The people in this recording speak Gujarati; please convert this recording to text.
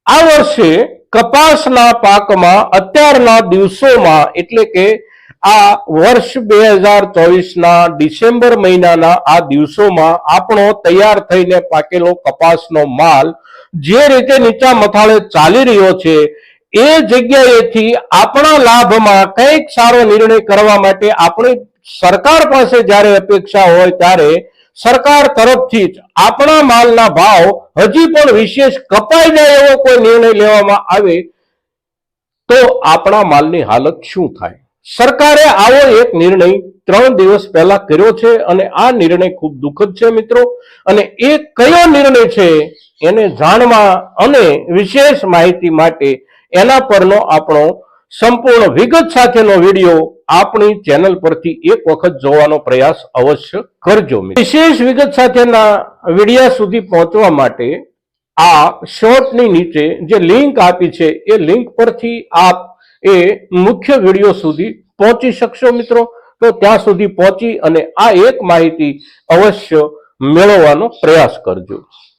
આ વર્ષે કપાસના પાકમાં અત્યારના દિવસોમાં એટલે કે આ વર્ષ 2024ના ડિસેમ્બર મહિનાના આ દિવસોમાં આપણો તૈયાર થઈને પાકેલો કપાસનો માલ જે રીતે નીચા મથાળે ચાલી રહ્યો છે એ જગ્યાએથી આપણા લાભમાં કંઈક સારો નિર્ણય કરવા માટે આપણી સરકાર પાસે જ્યારે અપેક્ષા હોય ત્યારે સરકાર તરફથી જ આપણા માલના ભાવ હજી પણ વિશેષ કપાઈ જાય એવો કોઈ નિર્ણય લેવામાં આવે તો આપણા માલની હાલત શું થાય? સરકારે આવો એક નિર્ણય 3 દિવસ પહેલા કર્યો છે અને આ નિર્ણય ખૂબ દુઃખદ છે મિત્રો. અને એ કયો નિર્ણય છે એને જાણવા અને વિશેષ માહિતી માટે એના પરનો આપણો સંપૂર્ણ વિગત સાથેનો વિડીયો આપણી ચેનલ પરથી એક વખત જોવાનો પ્રયાસ અવશ્ય કરજો. વિશેષ વિગત સાથેના વિડીયો સુધી પહોંચવા માટે આ શોર્ટની નીચે જે લિંક આપી છે એ લિંક પરથી આપ એ મુખ્ય વિડીયો સુધી પહોંચી શકશો મિત્રો. તો ત્યાં સુધી પહોંચી અને આ એક માહિતી અવશ્ય મેળવવાનો પ્રયાસ કરજો.